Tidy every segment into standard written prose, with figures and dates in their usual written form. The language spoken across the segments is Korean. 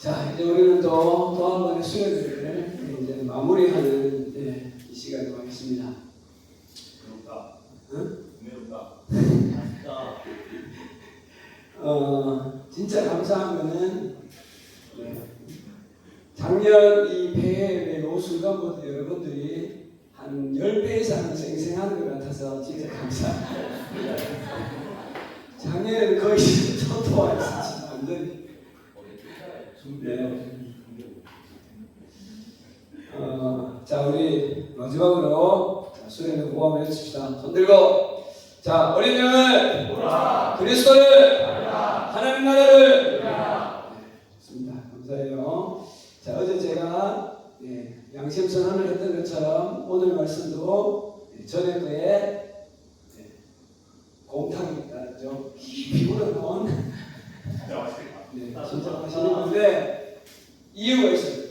자, 이제 우리는 또 한 번의 수련회를 이제 마무리하는 이 시간이 오겠습니다. 외롭다. 응? 외롭다. 진짜 감사한 거는 작년 이 폐회의 요 순간부터 여러분들이 한 10배 이상 생생한 것 같아서 진짜 감사합니다. 작년에는 거의 초토화 있었지, 완전히. 자, 우리 마지막으로 수련회 고함을 외칩시다. 손 들고. 자, 어린 양을 그리스도를 하나님 나라를 좋습니다. 감사해요. 자, 어제 제가 양심 선언을 했던 것처럼 오늘 말씀도 전에 거에 공탕이 있다죠. 깊이 우러나온 진짜 맛있는 건데 이유가 있어요.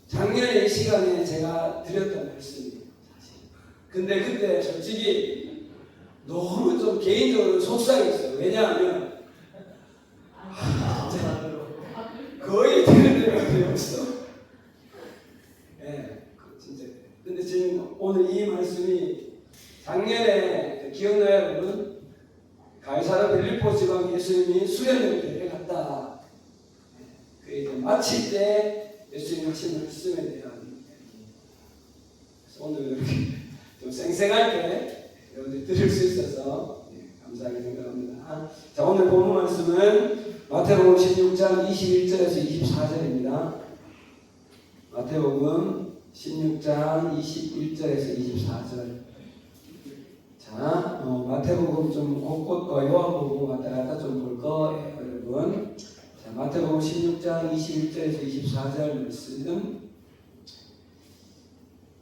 작년에 이 시간에 제가 드렸던 말씀이에요. 사실. 근데 그때 솔직히 너무 좀 개인적으로 속상했어요. 왜냐하면 거의 되는 데가 거의 없어. 진짜. 근데 지금 오늘 이 말씀이 작년에 기억나요, 여러분? 가이사랴 빌립보 지방 예수님이 수련회를 데려갔다. 그 이제 마칠 때 예수님 하신 말씀에 대한 그래서 오늘 이렇게 좀 생생하게 여러분들 들을 수 있어서 감사하게 생각합니다. 자, 오늘 본문 말씀은 마태복음 16장 21절에서 24절입니다. 마태복음 16장 21절에서 24절. 자, 마태복음 좀 곳곳과 요한복음 왔다 갔다 좀 볼 거예요, 여러분. 자, 마태복음 16장 21절에서 24절 말씀.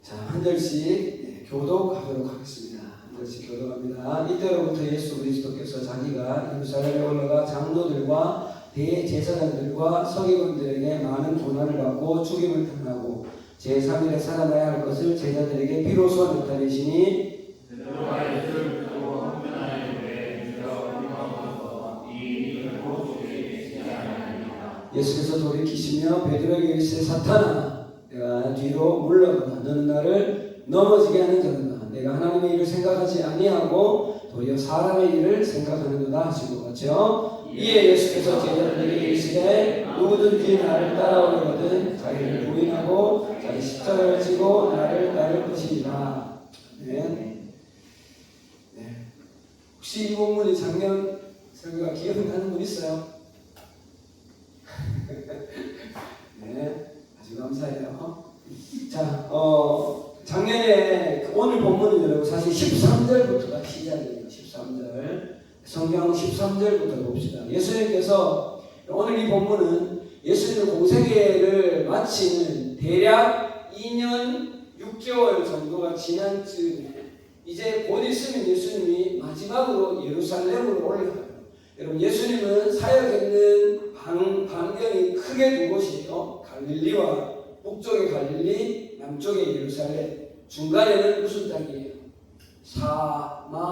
자, 한 절씩 교독하도록 하겠습니다. 한 절씩 교독합니다. 이때로부터 예수 그리스도께서 자기가 예루살렘에 올라가 장로들과 대제사장들과 서기관들에게 많은 고난을 받고 죽임을 당하고 제3일에 살아나야 할 것을 제자들에게 비로소 나타내시니 예수께서 돌이키시며 베드로에게 이르시되 사탄아 내가 뒤로 물러가라. 너는 나를 넘어지게 하는 자로다. 내가 하나님의 일을 생각하지 아니하고 도리어 사람의 일을 생각하는도다 하시고 그렇죠? 이에 예수께서 제자들에게 이르시되 누구든지 나를 따라오려거든 자기를 부인하고 자기 십자가를 지고 나를 따를 것이니라. 혹시 이 본문이 작년 설교가 기억나는 분 있어요? 아주 감사해요. 자, 작년에 오늘 본문은 여러분 사실 13절부터가 시작이에요. 13절. 성경 13절부터 봅시다. 예수님께서 오늘 이 본문은 예수님의 공생애를 마치는 대략 2년 6개월 정도가 지난 즈음에 이제 곧 있으면 예수님이 마지막으로 예루살렘으로 올라가요. 여러분 예수님은 사역했는 반경이 크게 두 곳이에요. 갈릴리와 북쪽의 갈릴리, 남쪽의 예루살렘. 중간에는 무슨 땅이에요? 사마리아.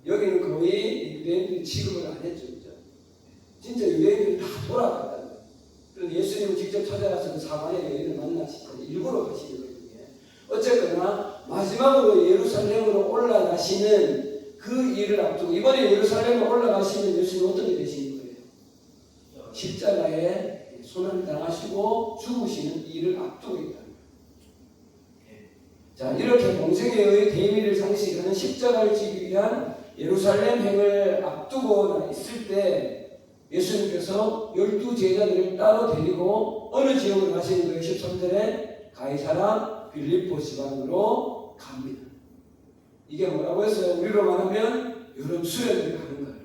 여기는 거의 유대인들이 취급을 안 했죠. 그죠? 진짜 유대인들이 다 돌아갔다는 거예요. 그래서 예수님은 직접 찾아가서 사마리아 여인을 만나시고 일부러 가시는 거예요. 어쨌거나 마지막으로 예루살렘으로 올라가시는 그 일을 앞두고 이번에 예루살렘으로 올라가시면 예수님은 어떤 일이 되시는 거예요? 십자가에 손을 당하시고 죽으시는 일을 앞두고 있다는 거예요. 자, 이렇게 공생애의 대미를 상실하는 십자가를 지기 위한 예루살렘 행을 앞두고 있을 때 예수님께서 12제자들을 따로 데리고 어느 지역으로 가시는 거예요? 13절에 가이사랴 빌립보 지방으로 갑니다. 이게 뭐라고 했어요? 우리로 말하면 여름 수련회를 가는 거예요.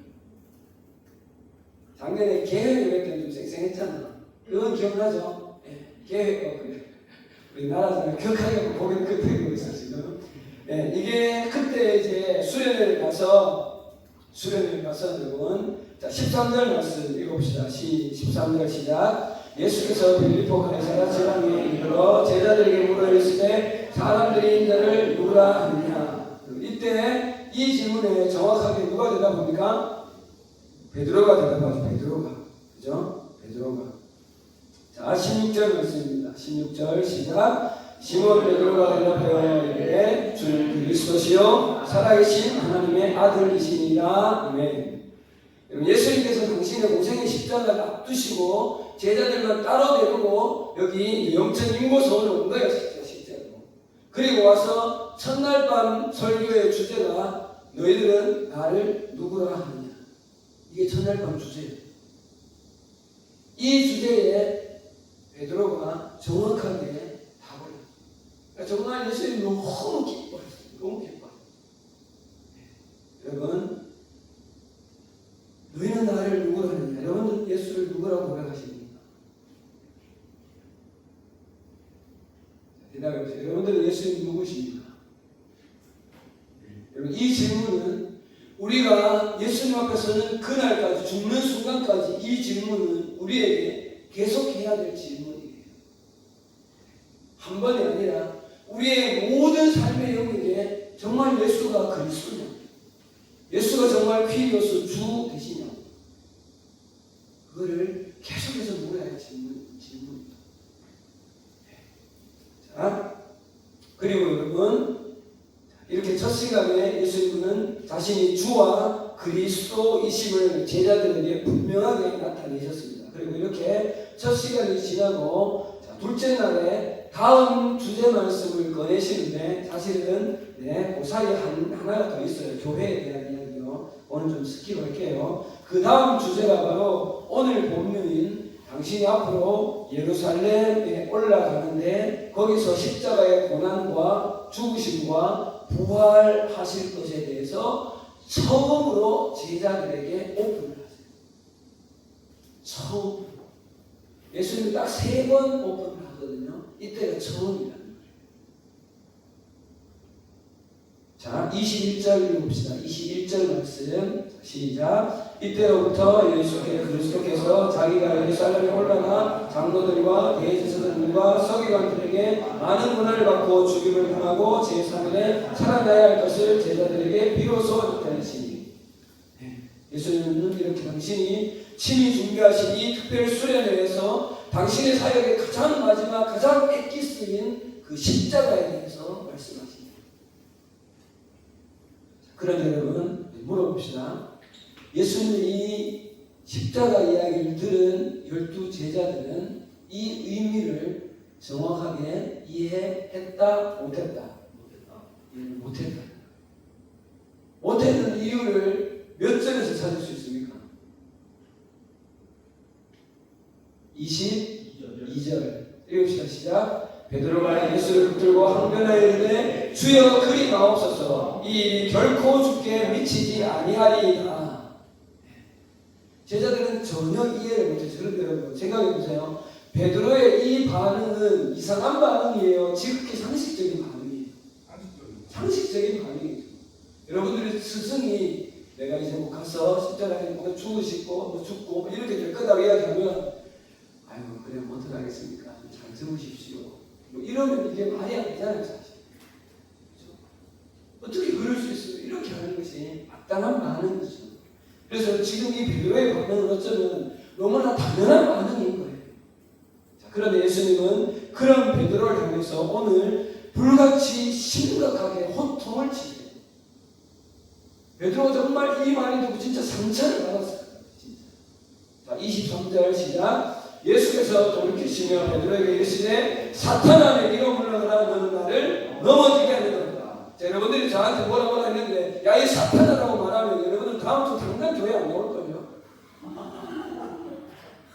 작년에 계획을 했더니 좀 쌩쌩했잖아. 그건 기억나죠? 계획, 우리나라에서는 격하게 고개를 끄덕이고 있어 지금. 이게 그때 이제 수련회를 가서 여러분, 자 13절 말씀 읽어봅시다. 13절 시작. 예수께서 빌립보 가이사랴 지방에 이르러 제자들에게 물어 이르시되 사람들이 인자를 누구라 하느냐. 이때 이 질문에 정확하게 누가 대답합니까? 베드로가 대답하죠. 베드로가. 그죠? 베드로가. 자, 16절 말씀입니다. 16절 시작. 시몬 베드로가 대답하여 이르되 주 그리스도시요 살아계신 하나님의 아들이시니라. 아멘. 예수님께서 당신의 고생의 십자가를 앞두시고 제자들만 따로 데리고 여기 영천 인고서원에 온 거예요. 실제로. 그리고 와서 첫날 밤 설교의 주제가 너희들은 나를 누구라 하느냐. 이게 첫날 밤 주제예요. 이 주제에 베드로가 정확하게 답을 해요. 그러니까 정말 예수님이 너무 기뻐했어요. 너무 기뻐요. 여러분, 너희는 나를 누구라 하느냐? 여러분은 예수를 누구라고 고백하십니까? 대답해 보세요. 여러분들은 예수님이 누구십니까? 여러분, 이 질문은 우리가 예수님 앞에서는 그날까지 죽는 순간까지 이 질문은 우리에게 계속해야 될 질문이에요. 한 번이 아니라 우리의 모든 삶의 영역에 정말 예수가 그리스도냐? 예수가 정말 퀴리오스 주 되시냐? 그거를 계속해서 물어야 할 질문입니다. 자, 그리고 여러분, 이렇게 첫 시간에 예수님은 자신이 주와 그리스도이심을 제자들에게 분명하게 나타내셨습니다. 그리고 이렇게 첫 시간이 지나고 둘째 날에 다음 주제 말씀을 꺼내시는데 사실은 그 사이에 하나가 더 있어요. 교회에 대한 이야기요. 오늘 좀 스킵할게요. 그 다음 주제가 바로 오늘 본문인 당신이 앞으로 예루살렘에 올라가는데 거기서 십자가의 고난과 죽으심과 부활하실 것에 대해서 처음으로 제자들에게 오픈을 하세요. 처음. 예수님이 딱 3번 오픈을 하거든요. 이때가 처음이라는 거예요. 자, 21절 읽어봅시다. 21절 말씀 시작. 이때로부터 예수께 그리스도께서 자기가 예루살렘에 올라가 장로들과 대제사장들과 서기관들에게 많은 고난을 받고 죽임을 당하고 제3일에 살아나야 할 것을 제자들에게 비로소 나타내시니. 예수님은 이렇게 당신이 친히 준비하신 이 특별 수련회에서 당신의 사역의 가장 마지막 가장 엑기스인 그 십자가에 대해서 말씀하십니다. 그런데 여러분 물어봅시다. 예수님의 이 십자가 이야기를 들은 12 제자들은 이 의미를 정확하게 이해했다? 못했다? 못했다. 못했던 이유를 몇 절에서 찾을 수 있습니까? 22절. 읽읍시다. 시작. 베드로가 예수를 붙들고 항변하여 이르되 주여 그리 마옵소서. 이 일이 결코 주께 미치지 아니하리이다. 제자들은 전혀 이해를 못했어요. 그런데 여러분 생각해보세요. 베드로의 이 반응은 이상한 반응이에요. 지극히 상식적인 반응이에요. 상식적인 반응이죠. 여러분들의 스승이 내가 이제 뭐 가서 십자가에 뭐 죽으시고 뭐 죽고 뭐 이렇게 될 거다 이야기하면 아이고 그래 뭐 어떡하겠습니까? 잘 들으십시오. 뭐 이러면 이게 말이 안 되잖아요. 사실. 그렇죠? 어떻게 그럴 수 있어요? 이렇게 하는 것이 마땅한 반응이죠. 그래서 지금 이 베드로의 반응은 어쩌면 너무나 당연한 반응인 거예요. 자, 그런데 예수님은 그런 베드로를 향해서 오늘 불같이 심각하게 호통을 치세요. 베드로가 정말 이 말이 듣고 진짜 상처를 받았어요. 진짜. 자, 23절 시작. 예수께서 돌이키시며 베드로에게 이르시되 사탄아 내게로 물러가라. 너는 나를 넘어지게 하려다. 자, 여러분들이 저한테 뭐라 했는데 야 이 사탄아라고 말하면 여러분들 다음 주 당장 교회 안 나올 거예요.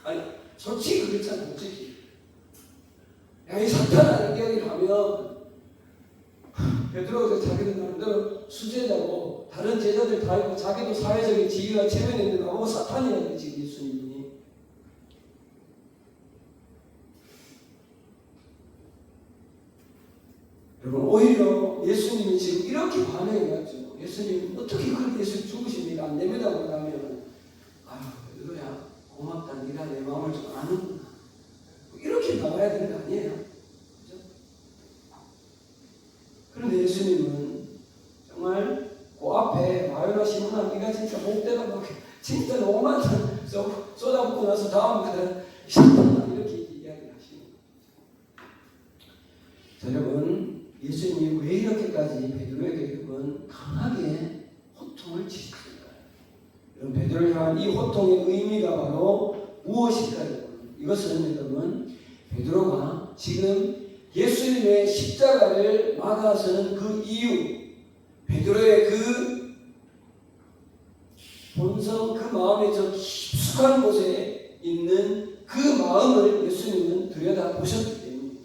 아니 솔직히 그렇잖아요. 솔직히 야 이 사탄아 얘기를 하면 베드로가 자기도 나름대로 수제자고 다른 제자들 다 있고 자기도 사회적인 지위가 체면에 있는 나보고 사탄이라는 지금 예수님이. 여러분 오히려 예수님이 지금 이렇게 반응해갔죠. 예수님 어떻게 그렇게 예수님 죽으십니까? 안 됩니다고 하면 아유 베드로야 고맙다. 네가 내 마음을 좀 아는구나. 이렇게 나와야 되는 거 아니에요? 그죠? 그런데 예수님은 정말 그 앞에 마요나 시몬아 네가 진짜 목대가 막 진짜 너무한 쏟아붓고 나서 다음 날은 싫다 이렇게 이야기를 하시는 거예요. 자, 여러분 예수님이 왜 이렇게까지 베드로에게 여러분 강하게 호통을 치셨을까요? 여러분 베드로를 향한 이 호통의 의미가 바로 무엇일까요? 이것은 여러분 베드로가 지금 예수님의 십자가를 막아서는 그 이유, 베드로의 그 본성, 그 마음의 저 깊숙한 곳에 있는 그 마음을 예수님은 들여다보셨기 때문입니다.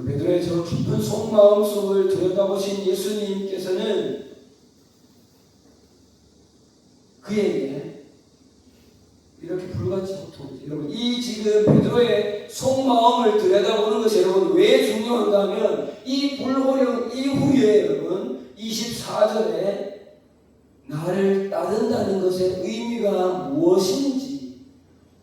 베드로의 저 깊은 속마음 속을 들여다보신 예수님께서는 그에게 이렇게 불같이 호통하죠. 여러분 이 지금 베드로의 속마음을 들여다보는 것이 여러분 왜 중요한가 하면 이 불호령 이후에 여러분 24절에 나를 따른다는 것의 의미가 무엇인지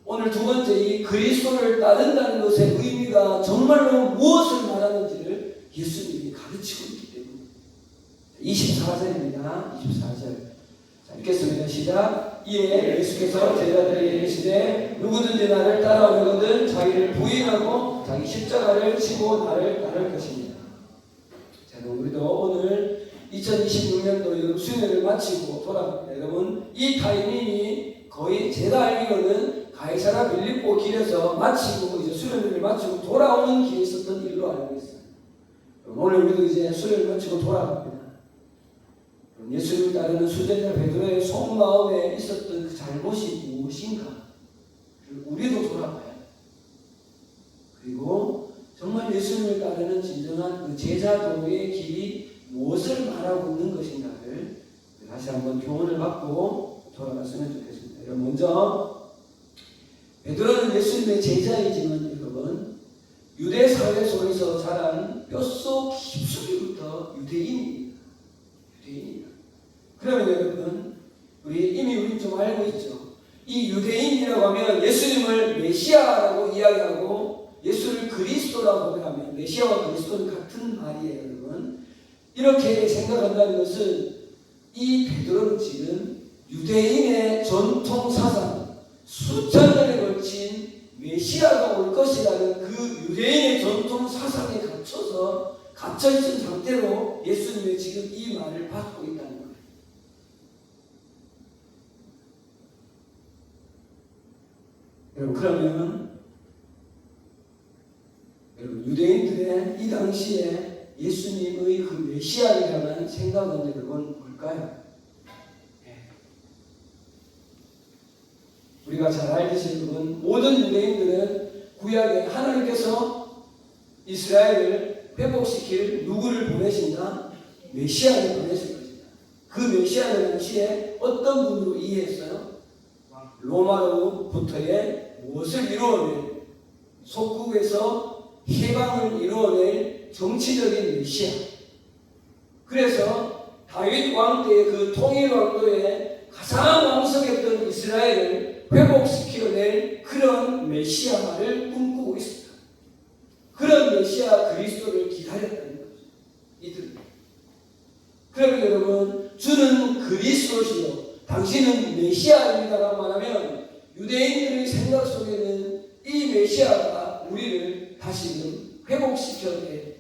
오늘 두 번째 이 그리스도를 따른다는 것의 의미가 정말로 무엇을 말하는지를 예수님이 가르치고 있기 때문에 24절입니다. 24절 자, 읽겠습니다. 시작. 이에 예수께서 제자들에게 이르시되 누구든지 나를 따라오려거든 자기를 부인하고 자기 십자가를 지고 나를 따를 것입니다. 자, 우리도 오늘 2026년도 수련회를 마치고 돌아갑니다. 여러분 이 타이밍이 거의 제가 알기로는 가이사라 빌립보 길에서 마치고 이제 수련회를 마치고 돌아오는 길에 있었던 일로 알고 있어요. 오늘 우리도 이제 수련회를 마치고 돌아갑니다. 예수님을 따르는 수제자 베드로의 속마음에 있었던 그 잘못이 무엇인가? 우리도 돌아봐야 그리고 정말 예수님을 따르는 진정한 그 제자도의 길이 무엇을 말하고 있는 것인가를 다시 한번 교훈을 받고 돌아갔으면 좋겠습니다. 여러분 먼저 베드로는 예수님의 제자이지만 여러분 유대 사회 속에서 자란 뼛속 깊숙이부터 유대인입니다. 그러면 여러분 우리 좀 알고 있죠. 이 유대인이라고 하면 예수님을 메시아라고 이야기하고 예수를 그리스도라고 하면 메시아와 그리스도는 같은 말이에요. 여러분 이렇게 생각한다는 것은 이 베드로는 지금 유대인의 전통 사상 수천 년에 걸친 메시아가 올 것이라는 그 유대인의 전통 사상에 갇혀있은 상태로 예수님의 지금 이 말을 받고 있다는 거예요. 여러분 그러면 여러분 유대인들의 이 당시에 예수님의 그 메시아에 관한 생각은 여러분 뭘까요? 우리가 잘 알듯이 여러분 모든 유대인들은 구약에 하나님께서 이스라엘을 회복시킬 누구를 보내신다? 메시아를 보내실 것이다. 그 메시아는 당시에 어떤 분으로 이해했어요? 로마로부터의 무엇을 이루어낼 속국에서 해방을 이루어낼 정치적인 메시아. 그래서 다윗 왕 때의 그 통일 왕도에 가장 왕성했던 이스라엘을 회복시켜낼 그런 메시아를 꿈꾸고 있습니다. 그런 메시아 그리스도를 기다렸다는 거죠. 이들. 그러면 여러분 주는 그리스도시요 당신은 메시아입니다라고 말하면 유대인들의 생각 속에는 이 메시아가 우리를 다시금 회복시켜내.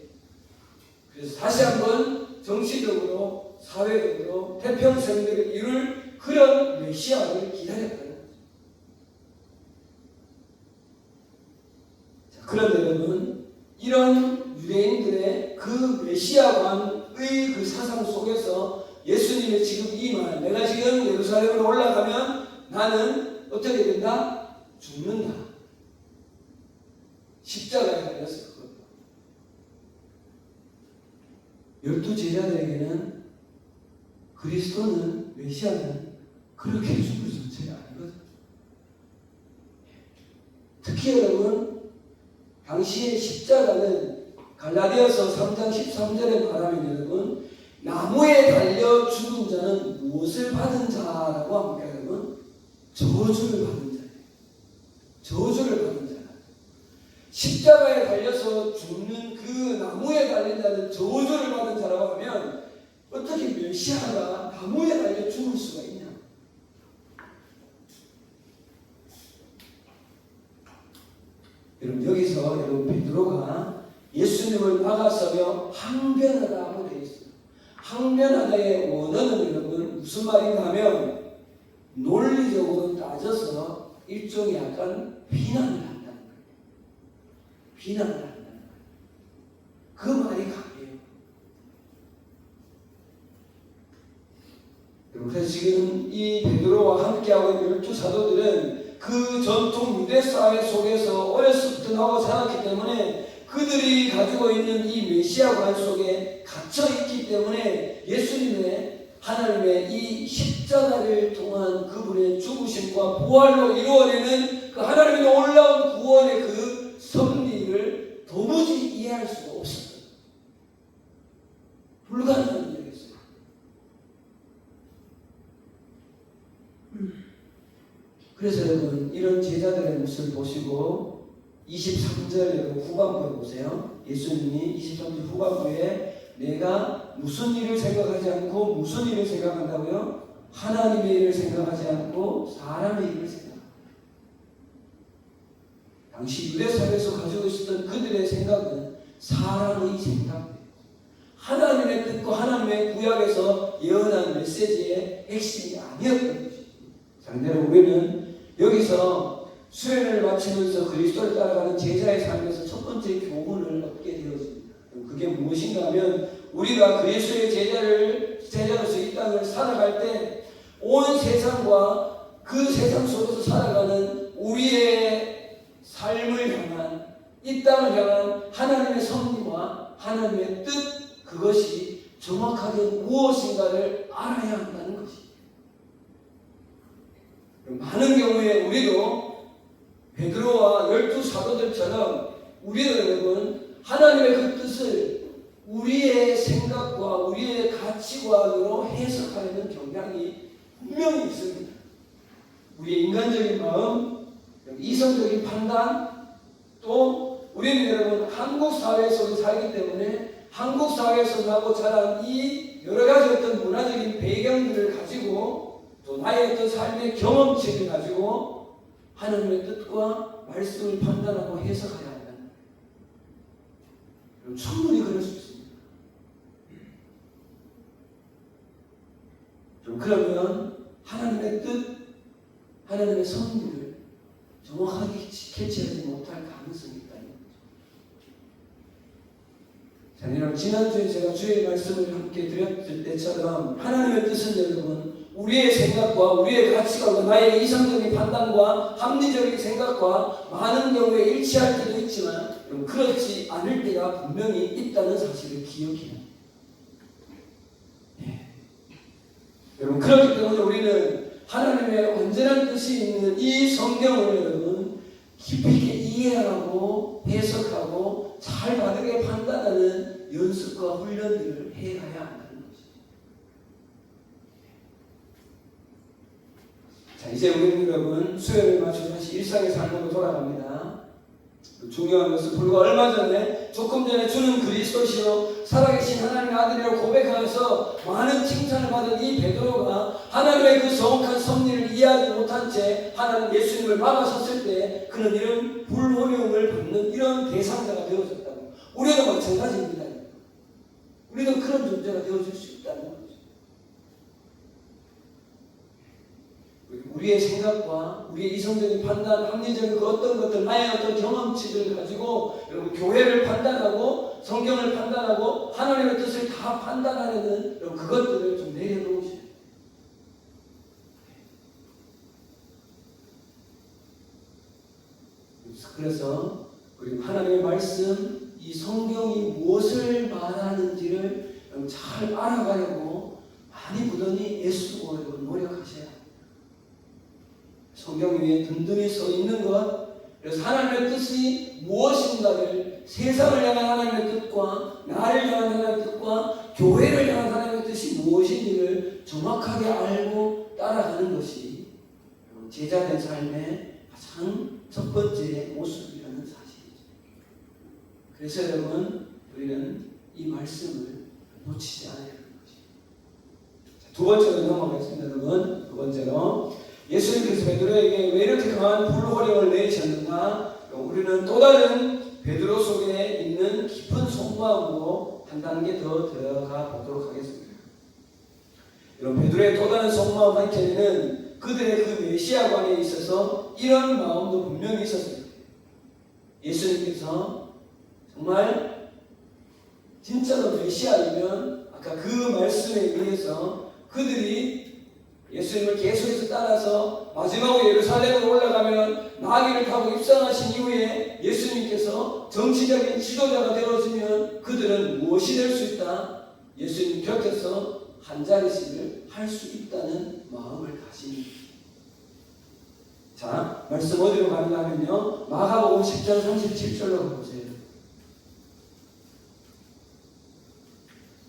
그래서 다시 한번 정치적으로 사회적으로 태평성대를 이룰 그런 메시아를 기다렸다는 거죠. 자, 그런데 여러분 이런 유대인들의 그 메시아관의 그 사상 속에서 예수님의 지금 이 말, 내가 지금 예루살렘으로 올라가면 나는 어떻게 된다? 죽는다. 십자가에 달렸을 거예요. 12 제자들에게는 그리스도는 메시아는 그렇게 죽을 존재가 아니거든요. 특히 여러분 당시의 십자가는 갈라디아서 3장 13절에 말하면 여러분 나무에 달려 죽은 자는 무엇을 받은 자라고 합니까 여러분? 저주를 받은 자예요. 저주를 받은 자. 십자가에 달려서 죽는 그 나무에 달린 자는 저주를 받은 자라고 하면 메시아가 나무에 달려 죽을 수가 있냐? 여러분 여기서 여러분 베드로가 예수님을 막아서며 항변하다고 되어 있어요. 항변하다의 원어는 여러분 무슨 말인가 하면 논리적으로 따져서 일종의 약간 비난을 한다는 거예요. 비난을 한다는 거예요. 그 말이 강해요. 그래서 지금 이 베드로와 함께하고 있는 12사도들은 그 전통 유대 사회 속에서 어렸을 나고 자랐기 때문에 그들이 가지고 있는 이 메시아관 속에 갇혀있기 때문에 예수님의 하나님의 이 십자가를 통한 그분의 죽으심과 부활로 이루어내는 그 하나님의 놀라운 구원의 그 섭리를 도무지 이해할 수가 없었어요. 불가능한 일이었어요. 그래서 여러분 이런 제자들의 모습을 보시고 23절 후반부에 보세요. 예수님이 23절 후반부에 내가 무슨 일을 생각하지 않고 무슨 일을 생각한다고요? 하나님의 일을 생각하지 않고 사람의 일을 생각합니다. 당시 유대사회에서 가지고 있었던 그들의 생각은 사람의 생각이에요. 하나님의 뜻과 하나님의 구약에서 예언한 메시지의 핵심이 아니었던 것입니다. 상대로 우리는 여기서 수련을 마치면서 그리스도를 따라가는 제자의 삶에서 첫 번째 교훈을 얻게 되었습니다. 그게 무엇인가 하면 우리가 그리스도의 제자로서 이 땅을 살아갈 때 온 세상과 그 세상 속에서 살아가는 우리의 삶을 향한 이 땅을 향한 하나님의 섭리와 하나님의 뜻 그것이 정확하게 무엇인가를 알아야 한다는 것입니다. 많은 경우에 우리도 베드로와 12사도들처럼 우리도 여러분 하나님의 그 뜻을 우리의 생각과 우리의 가치관으로 해석하려는 경향이 분명히 있습니다. 우리의 인간적인 마음, 이성적인 판단, 또 우리는 여러분 한국 사회 속에 살기 때문에 한국 사회에서 나고 자란 이 여러 가지 어떤 문화적인 배경들을 가지고 또 나의 어떤 삶의 경험치를 가지고 하나님의 뜻과 말씀을 판단하고 해석해야 한다는 거예요. 충분히 그럴 수 있습니다. 그러면 하나님의 뜻, 하나님의 섭리를 정확하게 캐치하지 못할 가능성이 있다는 거죠. 자, 여러분 지난주에 제가 주의 말씀을 함께 드렸을 때처럼 하나님의 뜻은 여러분 우리의 생각과 우리의 가치관과 나의 이성적인 판단과 합리적인 생각과 많은 경우에 일치할 때도 있지만 그렇지 않을 때가 분명히 있다는 사실을 기억해야 합니다. 여러분 그렇기 때문에 우리는 하나님의 온전한 뜻이 있는 이 성경을 여러분 깊이 있게 이해하고 해석하고 잘 바르게 판단하는 연습과 훈련들을 해가야 한다는 것입니다. 자, 이제 우리는 여러분 수요일을 맞춰 다시 일상의 삶으로 돌아갑니다. 중요한 것은 불과 얼마 전에 조금 전에 주는 그리스도시요 살아계신 하나님의 아들이라고 고백하면서 많은 칭찬을 받은 이 베드로가 하나님의 그 정확한 섭리를 이해하지 못한 채 하나님 예수님을 막아섰을 때 그는 이런 불호령을 받는 이런 대상자가 되어졌다고. 우리도 마찬가지입니다. 우리도 그런 존재가 되어질 수 있다는 거죠. 우리의 생각과 우리의 이성적인 판단, 합리적인 그 어떤 것들, 나의 어떤 경험치들을 가지고 여러분 교회를 판단하고 성경을 판단하고 하나님의 뜻을 다 판단하려는 여러분 그것들을 좀 내려놓으셔야 돼요. 그래서 우리 하나님의 말씀, 이 성경이 무엇을 말하는지를 잘 알아가려고 많이 부단히 애쓰고 노력하셔야 합니다. 성경 위에 든든히 써 있는 것, 그래서 하나님의 뜻이 무엇인가를 세상을 향한 하나님의 뜻과 나를 향한 하나님의 뜻과 교회를 향한 하나님의 뜻이 무엇인지를 정확하게 알고 따라가는 것이 제자된 삶의 가장 첫 번째 모습이라는 사실이죠. 그래서 여러분 우리는 이 말씀을 놓치지 않아야 하는 것입니다. 두 번째로 넘어가겠습니다. 여러분, 두 번째로 예수님께서 베드로에게 왜 이렇게 강한 불호령을 내리셨는가? 우리는 또 다른 베드로 속에 있는 깊은 속마음으로 한 단계 더 들어가 보도록 하겠습니다. 여러분, 베드로의 또 다른 속마음 한켠에는 그들의 그 메시아관에 있어서 이런 마음도 분명히 있었어요. 예수님께서 정말 진짜로 메시아이면 아까 그 말씀에 의해서 그들이 예수님을 계속해서 따라서 마지막으로 예루살렘으로 올라가면 나귀를 타고 입성하신 이후에 예수님께서 정치적인 지도자가 되어지면 그들은 무엇이 될 수 있다? 예수님 곁에서 한 자리씩을 할 수 있다는 마음을 가집니다. 자, 말씀 어디로 가는가 하면요, 마가복음 10장 37절로 가보세요.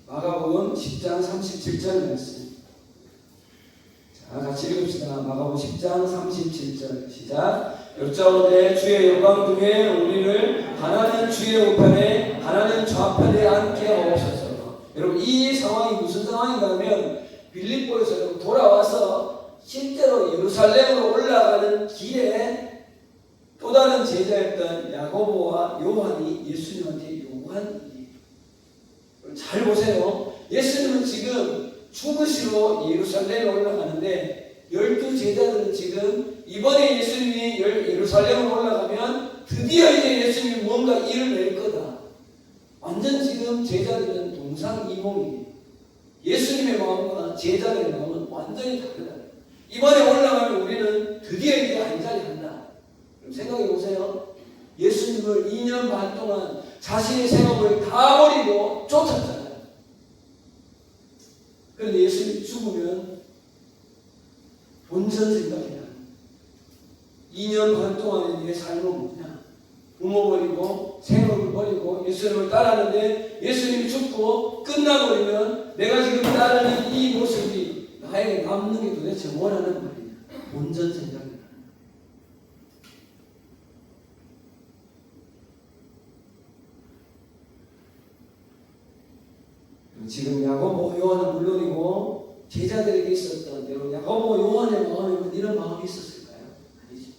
마가복음 10장 37절 말씀. 자, 같이 읽읍시다. 마가복음 10장 37절 시작. 여짜오되 주의 영광 중에 우리를 하나는 주의 우편에 하나는 좌편에 앉게 하옵소서. 여러분, 이 상황이 무슨 상황인가 하면 빌립보에서 돌아와서 실제로 예루살렘으로 올라가는 길에 또 다른 제자였던 야고보와 요한이 예수님한테 요구한 일이에요. 잘 보세요. 예수님은 지금 죽으시러 예루살렘에 올라가는데 12제자들은 지금 이번에 예수님이 예루살렘으로 올라가면 드디어 이제 예수님이 뭔가 일을 낼 거다. 완전 지금 제자들은 동상이몽이에요. 예수님의 마음과 제자들의 마음은 완전히 다르다. 이번에 올라가면 우리는 드디어 이제 한 자리 한다. 그럼 생각해 보세요. 예수님을 2년 반 동안 자신의 생업을 다 버리고 쫓았잖아요. 그런데 예수님이 죽으면 본전 생각이야. 2년 반 동안의 내 삶은 뭐냐? 부모 버리고 생업을 버리고 예수님을 따르는데 예수님이 죽고 끝나버리면 내가 지금 따르는 이 모습이 나에게 남는 게 도대체 뭐라는 말이냐? 본전 생각이야. 지금 야고보 요한은 물론이고 제자들에게 있었던 대로 야고보 요한의 마음에는 이런 마음이 있었을까요? 아니죠.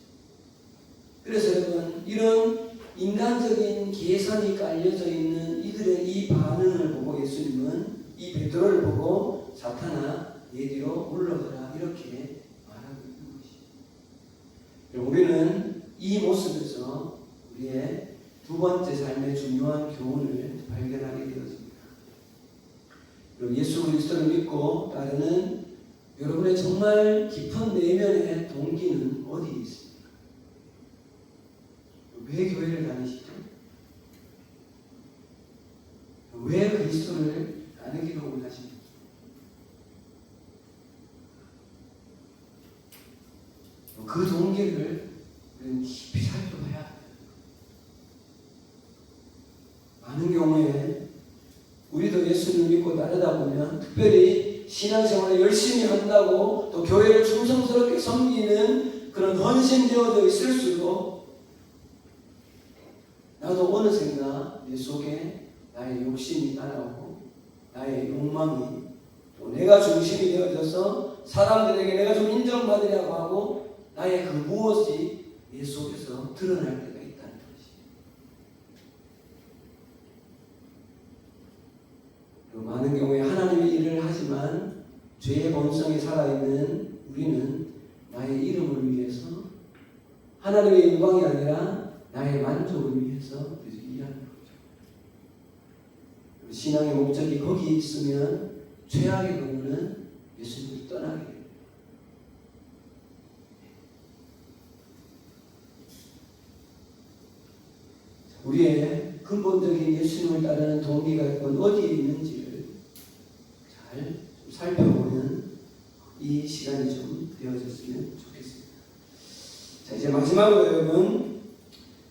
그래서 여러분, 이런 인간적인 계산이 깔려져 있는 이들의 이 반응을 보고 예수님은 이 베드로를 보고 사탄아 내 뒤로 물러가라 이렇게 말하고 있는 것이죠. 우리는 이 모습에서 우리의 두 번째 삶의 중요한 교훈을 발견하게 되었습니다. 예수 그리스도를 믿고 따르는 여러분의 정말 깊은 내면의 동기는 어디에 있습니까? 왜 교회를 다니시죠? 왜 그리스도를 따르기로 원하십니까? 그 동기를 우리는 깊이 살펴봐야 합니다. 많은 경우에 우리도 예수를 믿고 따르다 보면 특별히 신앙생활을 열심히 한다고 또 교회를 충성스럽게 섬기는 그런 헌신되어져 있을수록 나도 어느샌가 내 속에 나의 욕심이 따라오고 나의 욕망이 또 내가 중심이 되어져서 사람들에게 내가 좀 인정받으려고 하고 나의 그 무엇이 내 속에서 드러날 때가 있다는 것이에요. 많은 경우에 하나님의 일을 하지만 죄의 본성이 살아있는 우리는 나의 이름을 위해서 하나님의 영광이 아니라 나의 만족을 위해서 일하는 거죠. 신앙의 목적이 거기 있으면 최악의 경우는 예수님을 떠나게 됩니다. 우리의 근본적인 예수님을 따르는 동기가 어디에 있는지를 잘 살펴보는 이 시간이 좀 되어졌으면 좋겠습니다. 자, 이제 마지막으로 여러분,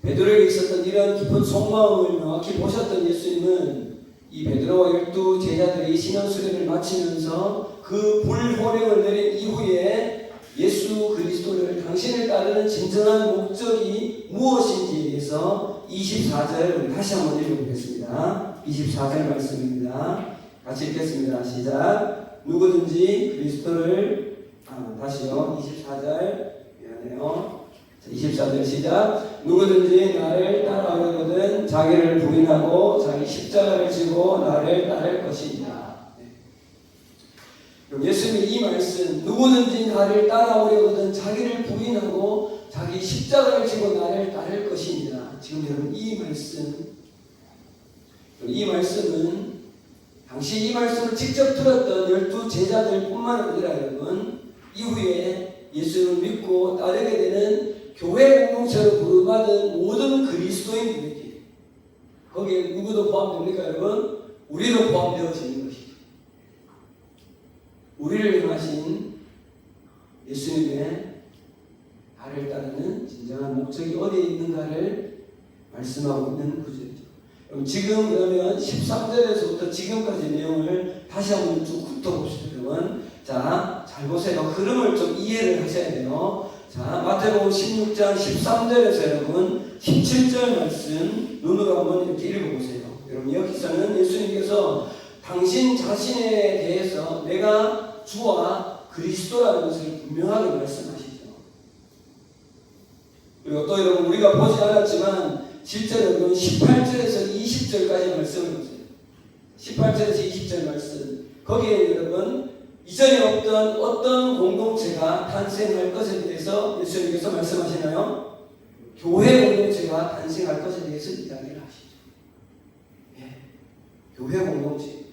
베드로에게 있었던 이런 깊은 속마음을 명확히 보셨던 예수님은 이 베드로와 12 제자들이 신앙수련을 마치면서 그 불호령을 내린 이후에 예수 그리스도를 당신을 따르는 진정한 목적이 무엇인지에 대해서 24절 다시 한번 읽어보겠습니다. 24절 말씀입니다. 같이 읽겠습니다. 시작. 누구든지 그리스도를 다시요. 24절 미안해요. 24절 시작. 누구든지 나를 따라오려거든 자기를 부인하고 자기 십자가를 지고 나를 따를 것이니라. 그럼 예수님의 이 말씀, 누구든지 나를 따라오려거든 자기를 부인하고 자기 십자가를 지고 나를 따를 것이니라. 지금 여러분 이 말씀은 당시 이 말씀을 직접 들었던 12 제자들뿐만 아니라 여러분 이후에 예수를 믿고 따르게 되는 교회 공동체로 부름받은 모든 그리스도인들에게, 거기에 누구도 포함됩니까 여러분? 우리도 포함되어지는 것이죠. 우리를 향하신 예수님의 나를 따르는 진정한 목적이 어디에 있는가를 말씀하고 있는 구절이죠. 그럼 지금 그러면 13절에서부터 지금까지 내용을 다시 한번 쭉 훑어봅시다. 여러분, 자, 잘 보세요. 흐름을 좀 이해를 하셔야 돼요. 자, 마태복음 16장 13절에서 여러분 17절 말씀 눈으로 한번 이렇게 읽어보세요. 여러분 여기서는 예수님께서 당신 자신에 대해서 내가 주와 그리스도라는 것을 분명하게 말씀하시죠. 그리고 또 여러분 우리가 보지 않았지만 실제로 여러분 18절에서 20절까지 말씀을 보세요. 18절에서 20절 말씀, 거기에 여러분 이전에 없던 어떤 공동체가 탄생할 것에 대해서 예수님께서 말씀하시나요? 교회 공동체가 탄생할 것에 대해서 이야기를 하시죠. 예, 교회 공동체.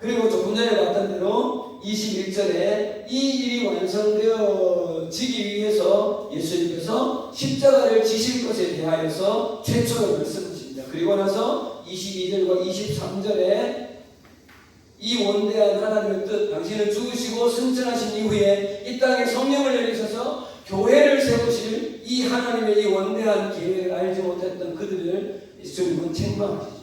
그리고 조금 전에 봤던 대로 21절에 이 일이 완성되어지기 위해서 예수님께서 십자가를 지실 것에 대하여서 최초로 말씀하십니다. 그리고 나서 22절과 23절에 이 원대한 하나님의 뜻, 당신은 죽으시고 승천하신 이후에 이 땅에 성령을 내리셔서 교회를 세우실 이 하나님의 이 원대한 계획을 알지 못했던 그들을 예수님은 책망하시죠.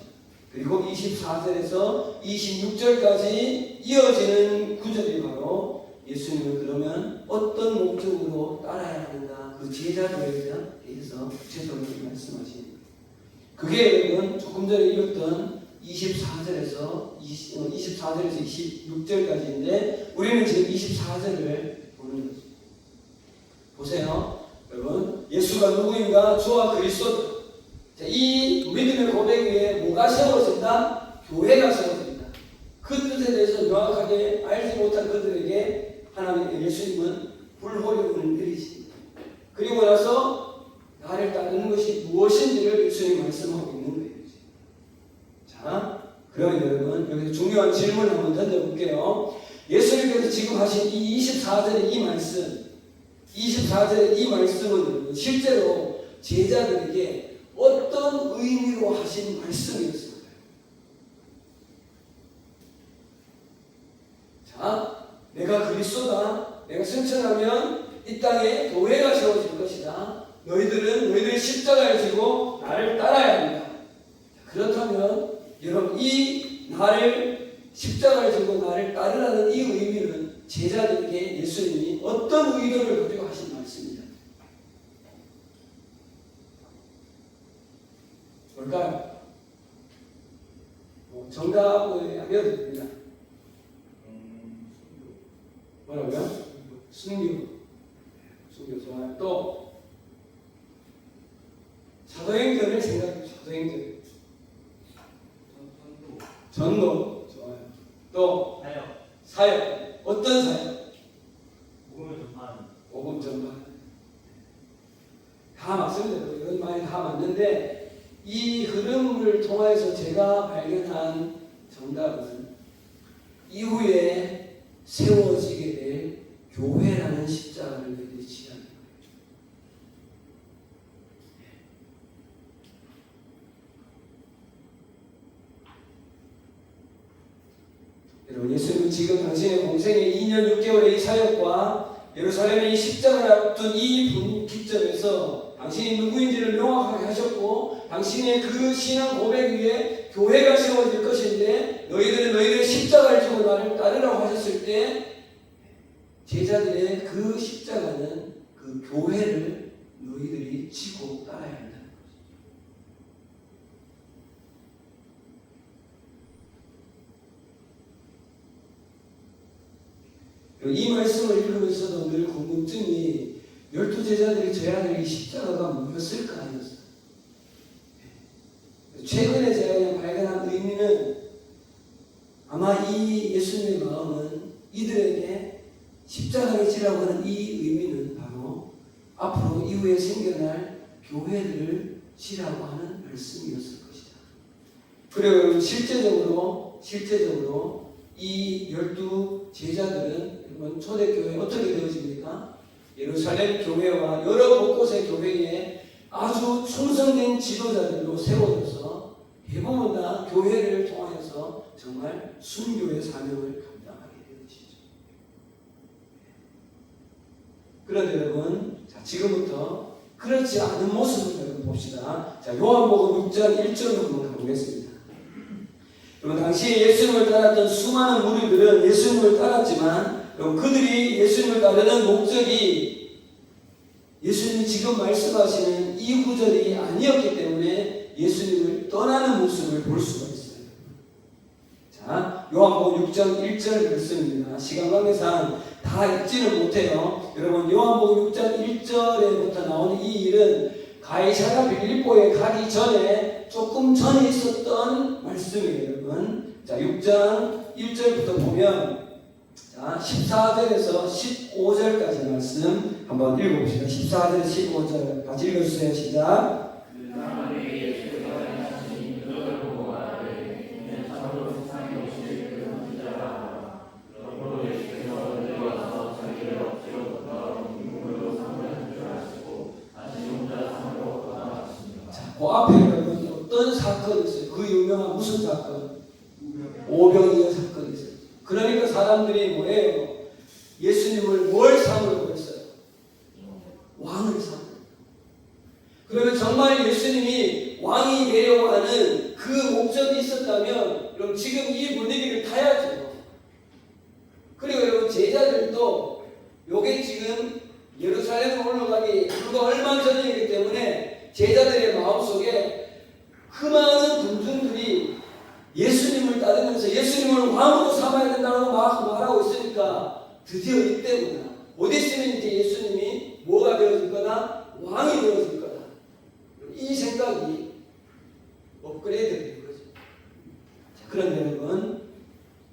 그리고 24절에서 26절까지 이어지는 구절이 바로 예수님은 그러면 어떤 목적으로 따라야 하는가, 그 제자들에 대해서 구체적으로 말씀하십니다. 그게 여러분 조금 전에 읽었던 24절에서 26절까지인데 우리는 지금 24절을 보는 거죠. 보세요. 여러분 예수가 누구인가? 주와 그리스도. 이 믿음의 고백 위에 뭐가 세워진다? 교회가 세워진다. 그 뜻에 대해서 명확하게 알지 못한 그들에게 하나님 예수님은 불호령을 내리십니다. 그리고 나서 나를 따르는 것이 무엇인지를 예수님이 말씀하고 있는 거예요. 자, 그러면 여러분 여기서 중요한 질문을 한번 던져볼게요. 예수님께서 지금 하신 이 24절의 이 말씀, 24절의 이 말씀은 실제로 제자들에게 어떤 의미로 하신 말씀이었을까요? 자, 내가 그리스도다. 내가 승천하면 이 땅에 교회가 세워질 것이다. 너희들은 너희들의 십자가를 지고 나를 따라야 한다. 그렇다면 여러분 이 나를 십자가를 지고 나를 따르라는 이 의미는 제자들에게 예수님이 어떤 의도를 가지고 하신 말씀입니다. 뭘까요? 정답을 알려도 됩니다. 뭐라고요? 순교. 순교 좋아요. 또 사도행전을 생각해요. 사도행전. 전도 좋아요. 또 사역. 어떤 사역? 복음 전파. 다 맞습니다. 이런 말이 다 맞는데 이 흐름을 통해서 제가 발견한 정답은 이후에 세워지게 될 교회라는 십자가를 너희들이 지향. 여러분 예수님은 지금 당신의 공생의 2년 6개월의 이 사역과 예루살렘의 이 십자가를 앞둔 이 기점에서 당신이 누구인지를 명확하게 하셨고 당신의 그 신앙 고백 위에 교회가 세워질 것인데 너희들은 너희들의 십자가를 지고 나를 따르라고 하셨을 때 제자들의 그 십자가는 그 교회를 너희들이 지고 따라야 한다는 거죠. 이 말씀을 읽으면서도 늘 궁금증이 12제자들이 져야 될 이 십자가가 뭐였을까 하였어요. 최근에 제가 그냥 발견한 의미는 아마 이 예수님의 마음은 이들에게 십자가를 지라고 하는 이 의미는 바로 앞으로 이후에 생겨날 교회들을 지라고 하는 말씀이었을 것이다. 그리고 실제적으로 이 12제자들은 여러분 초대교회 어떻게 되어집니까? 예루살렘 교회와 여러 곳곳의 교회에 아주 충성된 지도자들로 세워져서 대부분 다 교회를 통하여서 정말 순교의 사명을 감당하게 되는 것이죠. 그런데 여러분, 자, 지금부터 그렇지 않은 모습을 여러분 봅시다. 자, 요한복음 6장 1절로 한번 가보겠습니다. 여러분, 당시에 예수님을 따랐던 수많은 무리들은 예수님을 따랐지만 여러분, 그들이 예수님을 따르는 목적이 예수님이 지금 말씀하시는 이 구절이 아니었기 때문에 예수님을 떠나는 모습을 볼 수가 있어요. 자, 요한복음 6장 1절 말씀입니다. 시간 관계상 다 읽지는 못해요. 여러분, 요한복음 6장 1절에부터 나오는 이 일은 가이사랴 빌립보에 가기 전에 조금 전에 있었던 말씀이에요, 여러분. 자, 6장 1절부터 보면 자, 14절에서 15절까지 말씀 한번 읽어봅시다. 14절, 15절 같이 읽어주세요. 시작. 자, 그 앞에 여러분 어떤 사건이 있어요? 그 유명한 무슨 사건? 오병이어 사건이 있어요. 그러니까 사람들이 뭐예요? 예수님을 뭘 삼으려고 했어요? 왕을 삼으려고. 그러면 정말 예수님이 왕이 되려고 하는 그 목적이 있었다면 그럼 지금 이 분위기를 타야죠. 그리고 여러분 제자들도 요게 지금 예루살렘에 올라가기 불과 얼마 전이기 때문에 제자들의 마음속에 그 많은 군중들이 예수님을 따르면서 예수님을 왕으로 삼아야 된다고 막 말하고 있으니까 드디어 이때구나. 곧 있으면 이제 예수님이 뭐가 되어질 거다? 왕이 되어질 거다. 이 생각이 업그레이드 된 거죠. 자, 그런데 여러분,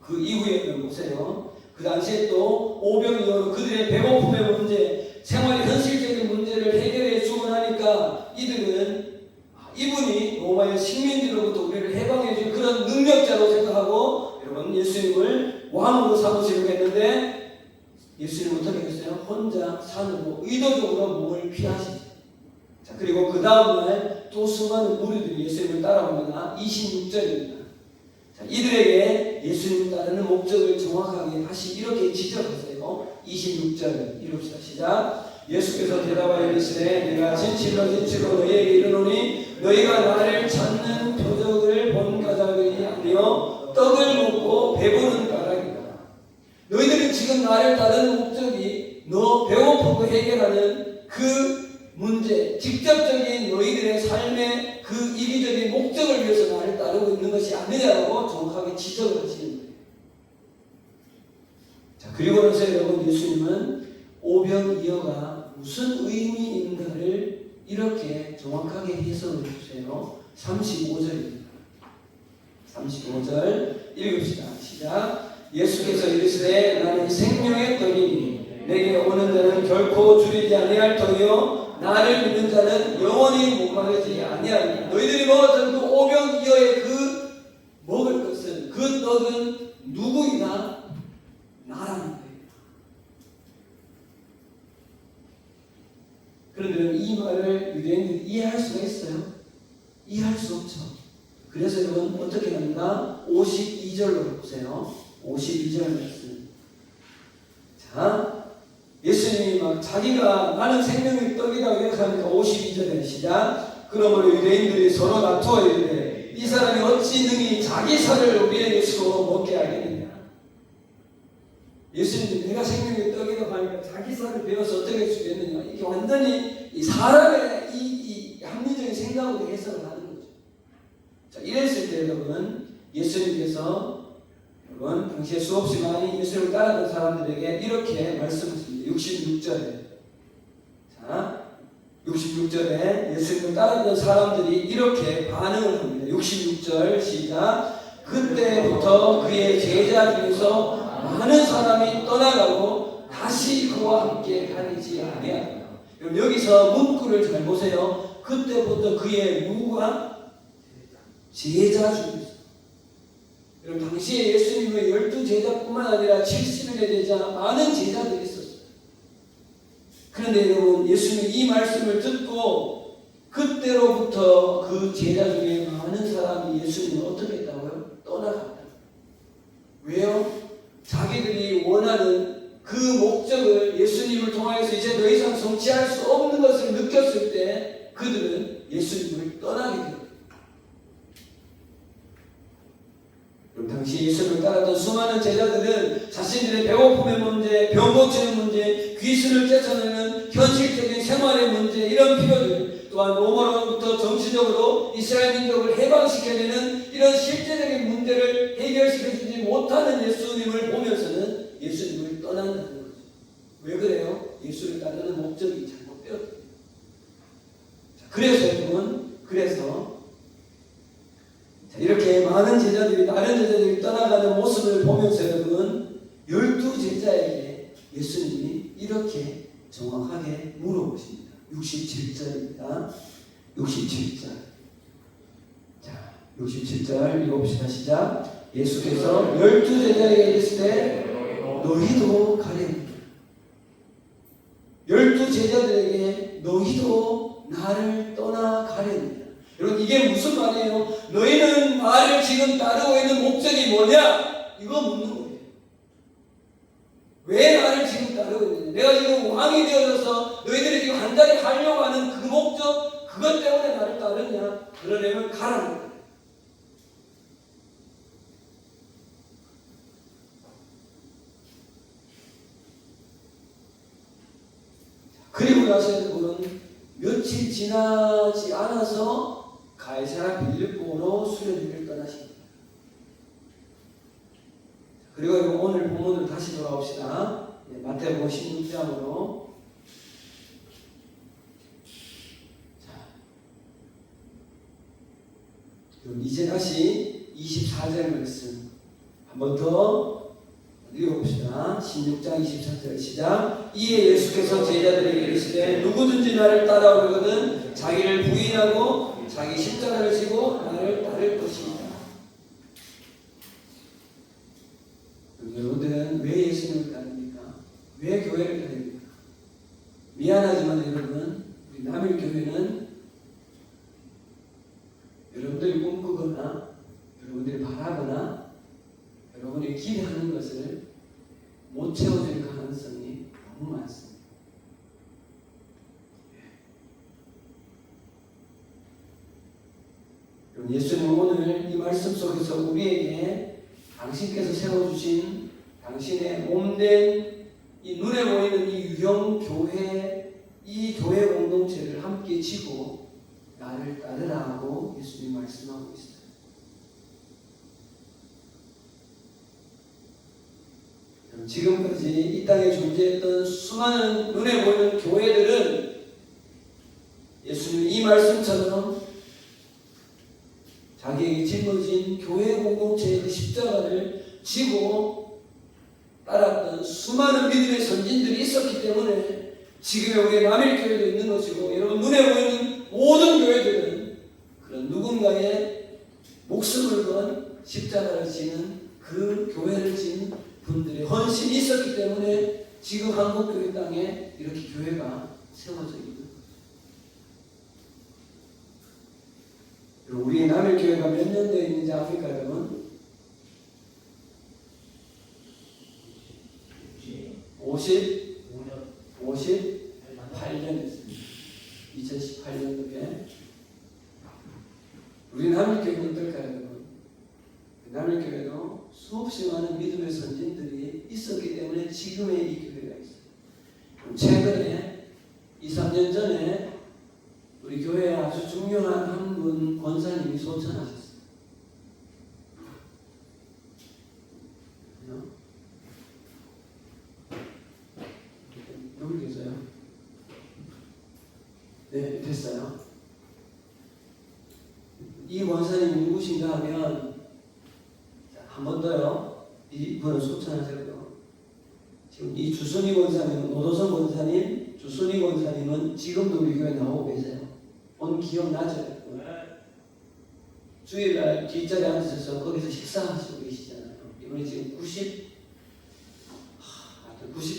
그 이후에 보세요. 그 당시에 또 오병이어로 그들의 배고픔의 문제, 생활의 현실적인 문제를 해결해 주고 나니까 이들은 이분이 로마의 식민지로부터 우리를 해방해 줄 그런 능력자로 생각하고 여러분 예수님을 왕으로 삼으시려고 했는데 예수님은 어떻게 했어요? 혼자 산으로 의도적으로 몸을 피하시죠. 자, 그리고 그 다음날 또 수많은 무리들이 예수님을 따라옵니다. 26절입니다. 자, 이들에게 예수님을 따르는 목적을 정확하게 다시 이렇게 지적하세요. 26절 읽읍시다. 시작. 예수께서 대답하여 이르시되 내가 진실로 너희에게 이르노니 너희가 나를 찾는 표적을 본 까닭이 아니요 떡을 먹고 배부른 까닭이다. 너희들이 지금 나를 따르는 목적이 너 배고프고 해결하는 그 문제, 직접적인 너희들의 삶의 그 이기적인 목적을 위해서 나를 따르고 있는 것이 아니냐고 정확하게 지적을 하시는 거예요. 자, 그리고 나서 여러분 예수님은 오병이어가 무슨 의미인가를 이렇게 정확하게 해석을 해주세요. 35절입니다. 35절 읽읍시다. 시작. 예수께서 이르시되 나는 생명의 떡이니 내게 오는 자는 결코 줄이지 아니할 터이요 나를 믿는 자는 영원히 목마르지 아니하리라. 너희들이 먹었던 그 오병이어의 그 먹을 것은 그 떡은 누구이나 나라는 거예요. 그런데 이 말을 유대인들이 이해할 수가 있어요? 이해할 수 없죠. 그래서 여러분 어떻게 합니까? 52절로 보세요. 52절 말씀. 자, 예수님이 막 자기가 나는 생명의 떡이라고 생각하니까 52절에 시작. 그러므로 유대인들이 서로 다투어 이르되 이 사람이 어찌 능히 자기 살을 우리에게 주어 먹게 하겠느냐. 예수님이 내가 생명의 떡이라고 하니까 자기 살을 베어서 어떻게 주겠느냐. 이게 완전히 이 사람의 이 합리적인 생각으로 해석을 하는 거죠. 자, 이랬을 때 여러분 예수님께서 여러분, 당시에 수없이 많이 예수님을 따르던 사람들에게 이렇게 말씀하십니다. 66절에. 자, 66절에 예수님을 따르던 사람들이 이렇게 반응을 합니다. 66절 시작. 그때부터 그의 제자 중에서 많은 사람이 떠나가고 다시 그와 함께 다니지 아니하더라. 그럼 여기서 문구를 잘 보세요. 그때부터 그의 누구가? 제자 중에서. 여러분, 당시에 예수님의 12제자뿐만 아니라 70인의 제자, 많은 제자들이 있었어요. 그런데 여러분, 예수님이 이 말씀을 듣고 그때로부터 그 제자 중에 많은 사람이 예수님을 어떻게 했다고요? 떠나갔다. 왜요? 자기들이 원하는 그 목적을 예수님을 통하여서 이제 더 이상 성취할 수 없는 것을 느꼈을 때 그들은 예수님을 떠나게 됩니다. 그럼 당시 예수님을 따랐던 수많은 제자들은 자신들의 배고픔의 문제, 병 고치는 문제, 귀신을 쫓아내는 현실적인 생활의 문제, 이런 필요들, 또한 로마로부터 정치적으로 이스라엘 민족을 해방시켜내는 이런 실제적인 문제를 해결시켜주지 못하는 예수님을 보면서는 예수님을 떠난다는 거죠. 왜 그래요? 예수를 따르는 목적이 잘못되었다. 그래서 여러분, 이렇게 많은 제자들이, 다른 제자들이 떠나가는 모습을 보면서 여러분, 12제자에게 예수님이 이렇게 정확하게 물어보십니다. 67절입니다. 67절. 자, 67절 읽어봅시다. 시작. 예수께서 12제자에게 이르시되 너희도 가랴. 12제자들에게 너희도 나를 떠나가랴. 여러분, 이게 무슨 말이에요? 너희는 나를 지금 따르고 있는 목적이 뭐냐? 이거 묻는 거예요. 왜 나를 지금 따르고 있느냐? 내가 지금 왕이 되어져서 너희들이 지금 한 자리 하려고 하는 그 목적, 그것 때문에 나를 따르냐? 그러려면 가라는 거예요. 그리고 나서 여러분, 며칠 지나지 않아서 가이사랴 빌립보로 수련회를 떠나십니다. 그리고 오늘 본문으로 다시 돌아옵시다. 마태복음 16장으로. 이제 다시 24절 말씀 한 번 더 읽어봅시다. 16장 24절 시작. 이에 예수께서 제자들에게 이르시되 누구든지 나를 따라오려거든 자기를 부인하고 자기 십자가를 지고 나를 따를 것입니다. 여러분들은 왜 예수님을 따릅니까? 왜 교회를 다닙니까? 미안하지만 여러분, 우리 남일교회는 여러분들이 꿈꾸거나 여러분들이 바라거나 여러분이 기대하는 것을 못 채워줄 가능성이 너무 많습니다. 예수님은 오늘 이 말씀 속에서 우리에게 당신께서 세워주신 당신의 몸된 이 눈에 보이는 이 유형 교회, 이 교회 공동체를 함께 지고 나를 따르라 하고 예수님이 말씀하고 있어요. 지금까지 이 땅에 존재했던 수많은 눈에 보이는 교회들은 예수님이 이 말씀처럼 자기에게 짊어진 교회 공동체의 그 십자가를 지고 따랐던 수많은 믿음의 선진들이 있었기 때문에 지금의 우리의 남일교회도 있는 것이고, 여러분 눈에 보이는 모든 교회들은 그런 누군가의 목숨을 건 십자가를 지는 그 교회를 지는 분들의 헌신이 있었기 때문에 지금 한국교회 땅에 이렇게 교회가 세워져 있는 거죠. 우리 남일교회가 몇 년 되어 있는지 아십니까 여러분? 58년 됐습니다. 2018년도에 우리 남일교회는 어떨까요 여러분? 남일교회도 수없이 많은 믿음의 선진들이 있었기 때문에 지금의 이 교회가 있어요. 최근에 2, 3년 전에 우리 교회에 아주 중요한 한 분 권사님이 소천하셨어요. 못했어요. 이 권사님이 누구신가 하면, 한 번 더요. 이분은 소천하셨고요. 지금 이 주순이 권사님은, 노도선 권사님, 주순이 권사님은 지금도 우리 교회 나오고 계세요. 오늘 기억나죠? 주일날 뒷자리에 앉으셔서 거기서 식사하시고 계시잖아요. 이분이 지금 90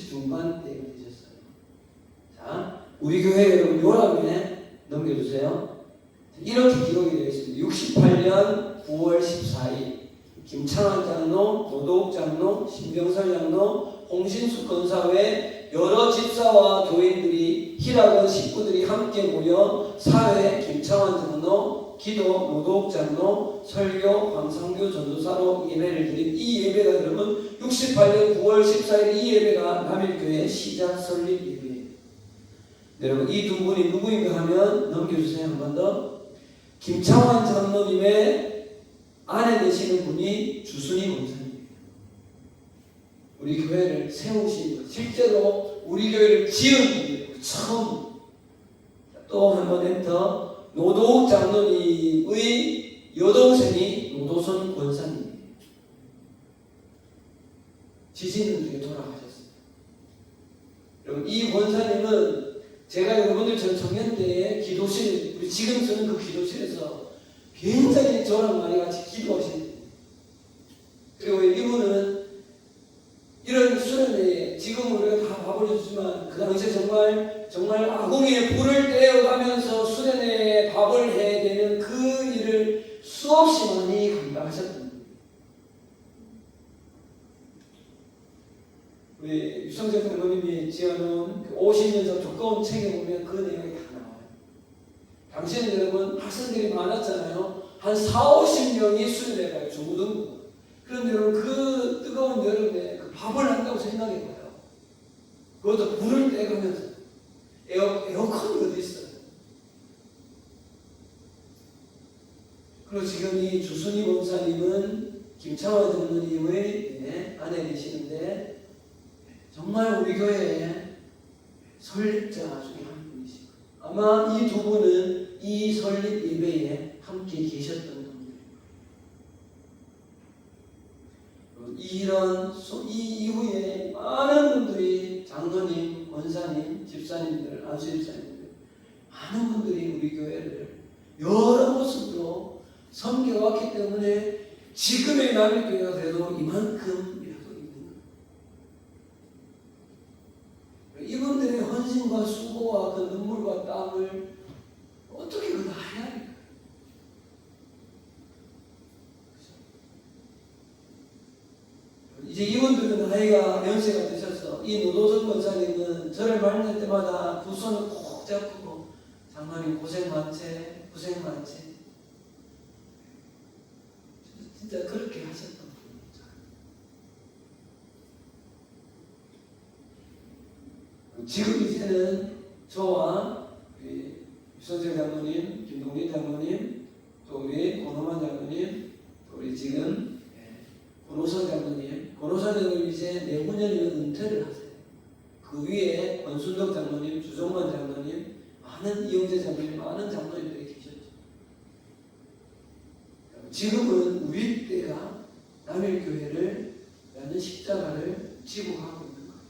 중반대가 되셨어요. 자, 우리 교회 여러분 요람에 넘겨주세요. 이렇게 기록이 되어 있습니다. 68년 9월 14일 김창환 장로, 노도욱 장로, 신병설 장로, 홍신숙 권사회 여러 집사와 교인들이 희락원 식구들이 함께 모여 사회 김창환 장로, 기도 노도욱 장로, 설교 황상규 전도사로 예배를 드린 이 예배가 여러분 68년 9월 14일 이 예배가 남일교회 시작 설립 예배예요. 여러분 이 두 분이 누구인가 하면 넘겨주세요. 한 번 더. 김창환 장로님의 아내 되시는 분이 주순이 권사님이에요. 우리 교회를 세우신 것, 실제로 우리 교회를 지은 분이에요. 처음. 또 한 번 엔터. 노도욱 장로님의 여동생이 노도선 권사님이에요. 지지는 중에 돌아가셨습니다. 여러분 이 권사님은 제가 여러분들 전 청년 때에 기도실, 우리 지금 쓰는 그 기도실에서 굉장히 저랑 많이 같이 기도하신 분이에요. 그리고 이분은 이런 수련회에 지금 우리가 다 봐버렸지만 그 당시에 정말 아궁이에 불을 떼어가면서 수련회에 밥을 해야 되는 그 일을 수없이 많이 감당하셨던 분이에요. 우리 유성재 장로님이 지어놓은 그 50년적 두꺼운 책에 보면 그 내용이 다 나와요. 당시에는 여러분 학생들이 많았잖아요. 한 40-50명이 수련회 가요. 중고등부. 그런데 여러분 그 뜨거운 여름에 그 밥을 한다고 생각해봐요. 그것도 불을 떼가면서 에어컨이 어디 있어요. 그리고 지금 이 주순이 권사님은 김창환 장로님의 아내 되시는데 정말 우리 교회의 설립자 중에 한 분이시고 아마 이 두 분은 이 설립 예배에 함께 계셨던 분들입니다. 이 이후에 많은 분들이 장로님, 권사님, 집사님들, 안수집사님들 많은 분들이 우리 교회를 여러 모습으로 섬겨왔기 때문에 지금의 남일교회가 그래도 이만큼이라도 있는 거예요. 이분들의 헌신과 수고와 그 눈물과 땀을 어떻게 그다 해야 할까요? 이제 이분들은 나이가 연세가 드셔서 이 노도선 권사님은 저를 만날 때마다 두 손을 꼭 잡고 장로님 고생 많지. 진짜 그렇게 하셨던 분입니다. 지금 이제는 저와 우리 유선생 장로님, 김동진 장로님, 또 우리 권호만 장로님, 또 우리 지금 권호선 장로님, 권호선 장로님 이제 내후년이면 은퇴를 하세요. 그 위에 권순덕 장로님, 주종만 장로님, 많은 이영재 장로님, 많은 장로님들이 계셨죠. 지금은 우리 때가 남일교회를 라는 십자가를 지고 가고 있는 거예요.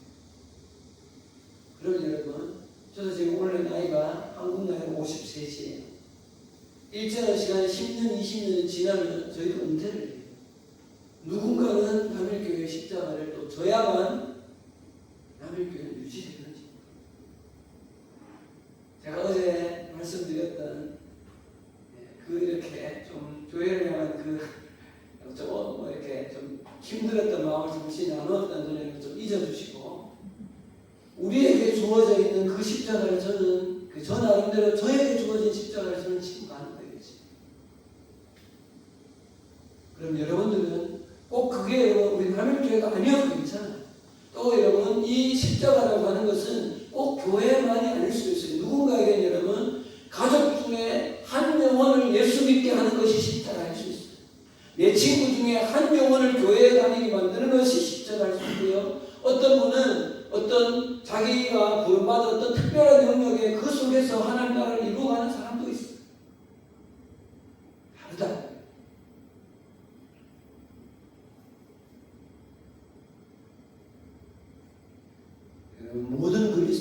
그러면 여러분, 저도 지금 원래 나이가 한국 나이로 53세예요. 일정한 시간에 10년, 20년이 지나면 저희도 은퇴를 해요. 누군가는 남일교회 십자가를 또 져야만 남일교회는 유지되는 거죠. 제가 어제 말씀드렸던 그 이렇게 좀 교회를 향한 좀 이렇게 좀 힘들었던 마음을 잠시 나누었던 전에 좀 잊어주시고 우리에게 주어져 있는 그 십자가를 저는 저 나름대로 저에게 주어진 십자가를 저는 지고 가는 거예요. 그럼 여러분들은 꼭 그게 우리 남일교회가 아니어도 괜찮아요. 또 여러분 이 십자가라고 하는 것은 꼭 교회만이 아닐 수 있어요. 누군가에게 여러분 가족 중에 한 영혼을 예수 믿게 하는 것이 십자가일 수 있어요. 내 친구 중에 한 영혼을 교회에 다니게 만드는 것이 십자가일 수 있고요. 어떤 분은 어떤 자기가 부름받은 어떤 특별한 영역에 그 속에서 하나님 나라를 이루어가는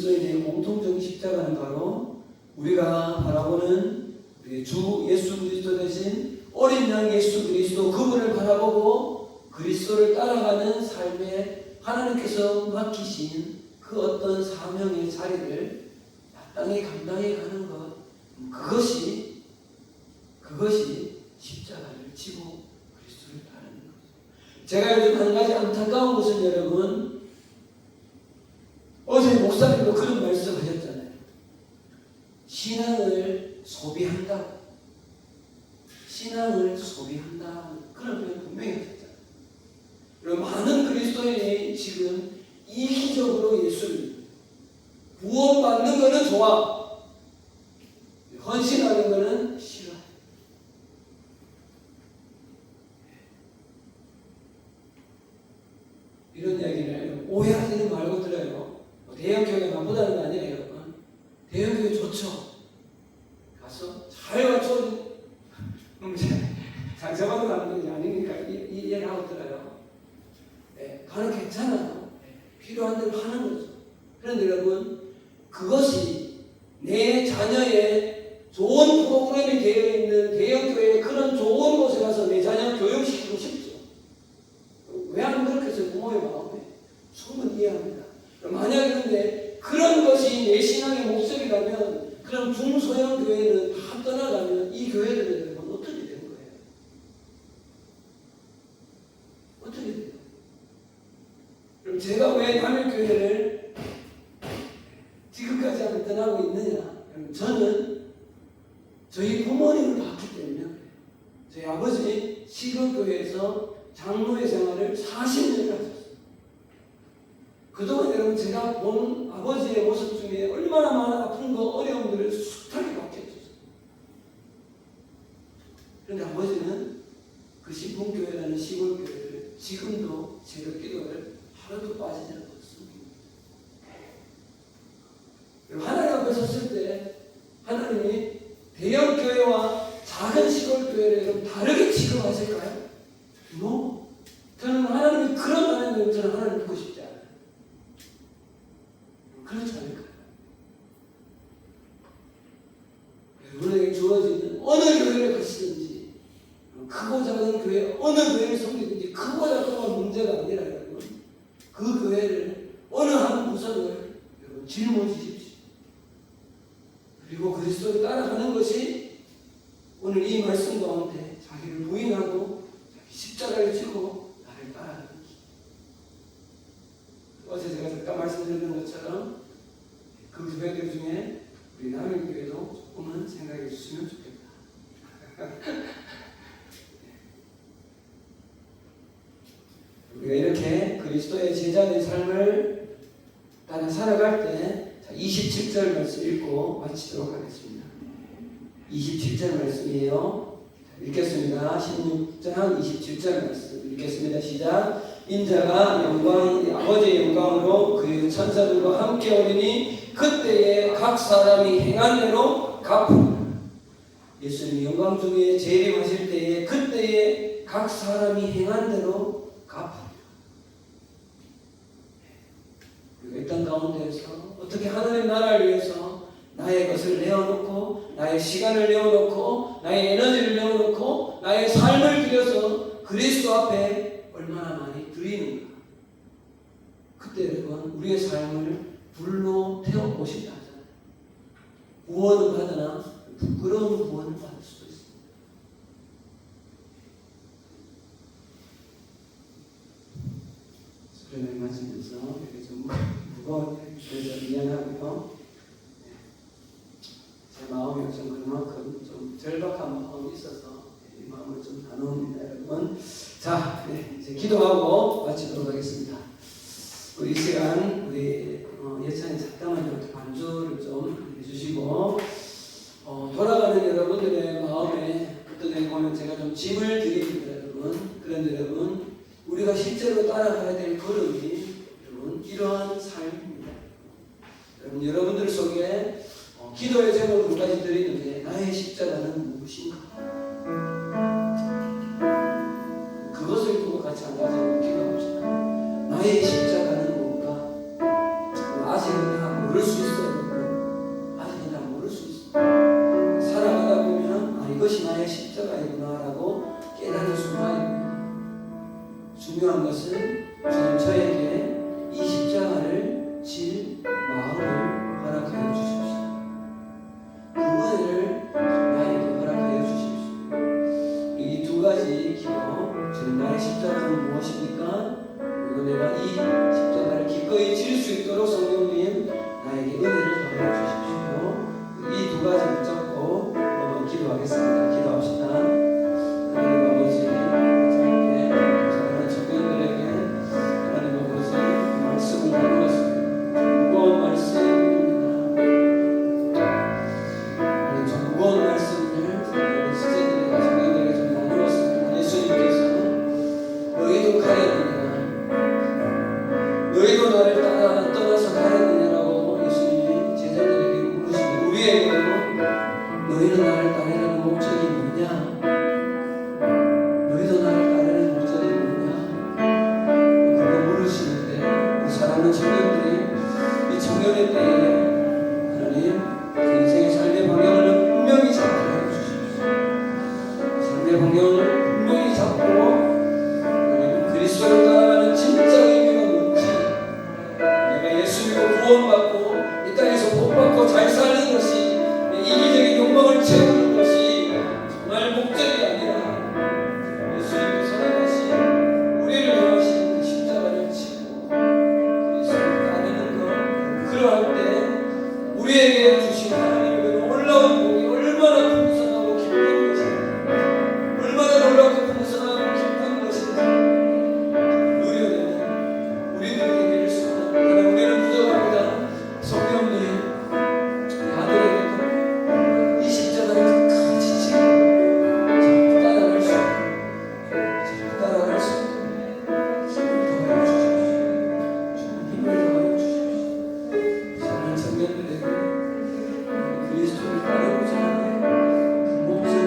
그리스도인의 공통적인 십자가는 바로 우리가 바라보는 우리 주 예수 그리스도 대신 어린 양 예수 그리스도 그분을 바라보고 그리스도를 따라가는 삶에 하나님께서 맡기신 그 어떤 사명의 자리를 마땅히 감당해 가는 것, 그것이 십자가를 지고 그리스도를 따르는 것. 제가 요즘 한 가지 안타까운 것은 여러분, 어제 목사님도 그런 말씀하셨잖아요. 신앙을 소비한다. 신앙을 소비한다. 그런 표현 분명히 하셨잖아요. 그리고 많은 그리스도인이 지금 이기적으로 예수를 구원받는 것은 좋아. 헌신하는 것은 싫어. 이런 이야기를 오해하지는 말고 들어요. 대형교회가 나쁘다는 거 아니에요, 여러분. 대형교회 좋죠. 가서 잘 갖춰 상처받은 사람들이 아니니까 이해를 하고 들어요. 네, 가는 괜찮아요. 필요한 대로 하는 거죠. 그런데 여러분, 그것이 내 자녀의 좋은 프로그램이 되어 있는 대형교회의 그런 좋은 곳에 가서 내 자녀 교육시키고 싶죠. 왜 안 그렇겠어요? 부모의 마음에. 충분히 이해합니다. 만약에 근데 그런 것이 내 신앙의 목적이라면 그럼 중소형 교회는 다 떠나가면 이 교회들은 어떻게 되는 거예요? 어떻게 돼요? 그럼 제가 왜 남일교회를 지금까지 하고 떠나고 있느냐? 저는 저희 부모님을 봤기 때문에 저희 아버지 시골교회에서 장로의 생활을 40년을 하셨어요. 그동안 여러분 제가 본 아버지의 모습 중에 얼마나 많은 아픈 거 어려움들을 숱하게 겪었죠. 그런데 아버지는 그 신봉교회라는 시골교회를 지금도 새벽 기도를 하루도 빠지지 않고 있습니다. 하나님 앞에 섰을 때 하나님이 대형교회와 작은 시골교회를 좀 다르게 취급하실까요? No. 저는 하나님이 그런 하나님을 저는 하나님 믿고 싶지 않아요. 그렇지 않을까요? 여러분에게 주어지는 어느 교회를 가시든지 크고 작은 교회 어느 교회를 섬기든지 크고 작은 문제가 아니라 여러분 그 교회를 어느 한 구석을 여러분 짊어지십시오. 그리고 그리스도를 따라가는 것이 오늘 이 말씀 가운데 자기를 부인하고 자기 십자가를 지고 나를 따라가는 것. 어제 제가 잠깐 말씀드렸던 것처럼 그 교회들 중에 우리 남일교회도 조금은 생각해 주시면 좋겠다. 우리가 이렇게 그리스도의 제자의 삶을 따라 살아갈 때 27절 말씀 읽고 마치도록 하겠습니다. 27절 말씀이에요. 읽겠습니다. 16장 27절 말씀 읽겠습니다. 시작. 인자가 아버지의 영광으로 그 천사들과 함께 오리니 그때에 각 사람이 행한 대로 갚으리라. 예수님이 영광 중에 재림하실 때에 그때에 각 사람이 행한 대로 갚으리라. 우리가 이 땅 가운데에서 어떻게 하나님의 나라를 위해서 나의 것을 내어놓고 나의 시간을 내어놓고 나의 에너지를 내어놓고 나의 삶을 들여서 그리스도 앞에 얼마나 많이 드리는가. 그때 여러분 우리의 삶을 불로 태워보시지 않잖아요. 구원은 받으나 부끄러운 구원을 받을 수도 있습니다. 수련을 마치면서 이렇게 좀 무거운 그래서 미안하고요. 제 마음이 좀 그만큼 좀 절박한 마음이 있어서 이 마음을 좀 나눕니다, 여러분. 자, 이제 기도하고 마치도록 하겠습니다. 우리 이 시간 우리 예찬이 잠깐만 이렇게 반주를 좀 해주시고 돌아가는 여러분들의 마음에 어떤 애 보면 제가 좀 짐을 드립니다, 여러분. 그런데 여러분 우리가 실제로 따라가야 될 걸음이 여러분 이러한 삶입니다. 여러분 여러분들 속에 기도의 제목을 두 가지 드리는데 나의 십자가는 무엇인가? 그것을 두고 같이 앉아서 기도합시다. 나의 십자가는 뭔가? 아직은 내가 모를 수 있어. 중요한 것은 주님 저에게 이 십자가를 질 마음을 허락하여 주십시오. 그 은혜를 나에게 허락하여 주십시오. 이 두 가지 기도, 주님 나의 십자가는 무엇입니까? 그리고 내가 이 십자가를 기꺼이 질 수 있도록 성령님 나에게 은혜를 더하여 주십시오. 이 두 가지 붙잡고 한번 기도하겠습니다. 기도합시다. 하나님 아버지, 함께 사랑하는 청년들에게 하나님 아버지 말씀을 나누었습니다. 무거운 말씀입니다. 좀 무거운 말씀을 시제들에게 청년들에게 좀 나누었습니다. 예수님께서 너희도 가야되냐, 너희도 나를 떠나서 가야되냐라고 예수님이 제자들에게 물으시고 우리에게도 너희는 나를 따르는 목적이 뭐냐? 너희도 나를 따르는 목적이 뭐냐? 그거 물으시는데 그 사랑하는 청년들이 이 청년의 때에 하나님 그 인생의 삶의 방향을 분명히 잡게 해주십시오. 삶의 방향을 분명히 잡고 하나님 그리스도를 따라가는 진짜 의미가 뭔지, 내가 예수 믿고 구원받고 이 땅에서 복받고 잘 사는 것이 이기적인 욕망을 채우는 것이 정말 목적이 아니라 예수님께서 선언하신 우리를 향하신 그 십자가를 지고 예수님을 따르는 것, 그러할 때 우리에게 주신 하나님의 그 놀라운 복이 얼마나 풍성하고 기쁜 것인지, 얼마나 놀랍고 풍성하고 기쁜 것인지 누려내는 우리들에게 되길 소원합니다. 하나님, 우리는 부족합니다. 성령님 아들에게 이 십자가를 끝까지 지고 따라갈 수 있도록 따라갈 수 있도록 힘을 더하여 주십시오. 힘을 더하여 주십시오. 사랑하는 청년들에게 그리스도를 따르고자 하는 그 목적을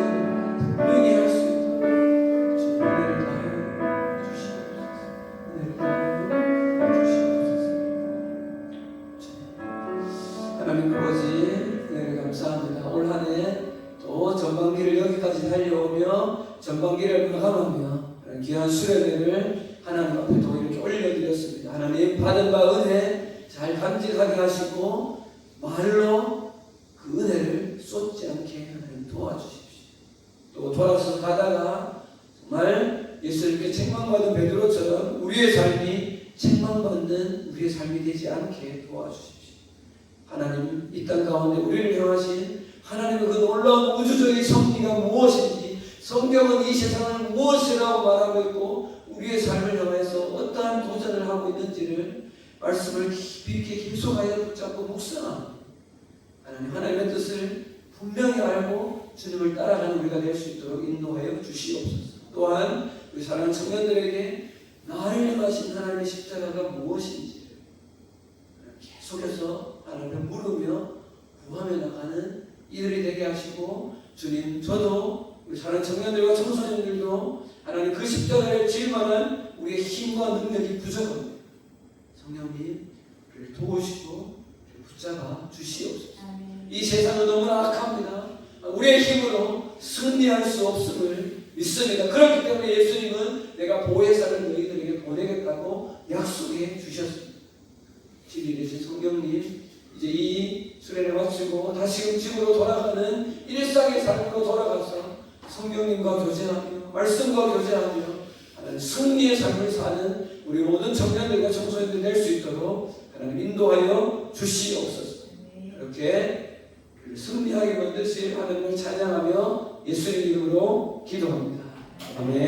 분명히 할 수 있도록 은혜를 더하여 주시옵소서. 은혜를 더하여 주시옵소서. 하나님 아버지, 은혜를 감사합니다. 올 한 해 또 전반기를 여기까지 달려오며 전반기를 마감하며 귀한 수련회를 하나님 앞에 또 이렇게 올려드렸습니다. 하나님 받은 바 은혜 잘 간직하게 하시고 말로 그 은혜를 쏟지 않게 하나님 도와주십시오. 또 돌아서 가다가 정말 예수님께 책망받은 베드로처럼 우리의 삶이 책망받는 우리의 삶이 되지 않게 도와주십시오. 하나님 이 땅 가운데 우리를 향하신 하나님의 그 놀라운 우주적인 섭리가 무엇인지, 성경은 이 세상을 무엇이라고 말하고 있고 우리의 삶을 향해서 어떠한 도전을 하고 있는지를 말씀을 깊이 있게 계속하여 붙잡고 묵상합니다. 하나님 하나님의 뜻을 분명히 알고 주님을 따라가는 우리가 될 수 있도록 인도하여 주시옵소서. 또한 우리 사랑하는 청년들에게 나를 향하신 하나님의 십자가가 무엇인지 계속해서 하나님을 물으며 구하며 나가는 이들이 되게 하시고, 주님 저도 우리 사랑하는 청년들과 청소년들도 하나님 그 십자가를 질 만한 우리의 힘과 능력이 부족합니다. 성령님 우리를 도우시고 붙잡아 주시옵소서. 이 세상은 너무나 악합니다. 우리의 힘으로 승리할 수 없음을 믿습니다. 그렇기 때문에 예수님은 내가 보혜사를 너희들에게 보내겠다고 약속해 주셨습니다. 진리 되신 성령님, 이제 이 수련을 마치고 다시금 집으로 돌아가는 일상의 삶으로 돌아가서 성령님과 교제하며 말씀과 교제하며 하나님 승리의 삶을 사는 우리 모든 청년들과 청소년들 될 수 있도록 하나님 인도하여 주시옵소서. 이렇게 승리하게 만드실 하나님을 찬양하며 예수님 이름으로 기도합니다. 아멘.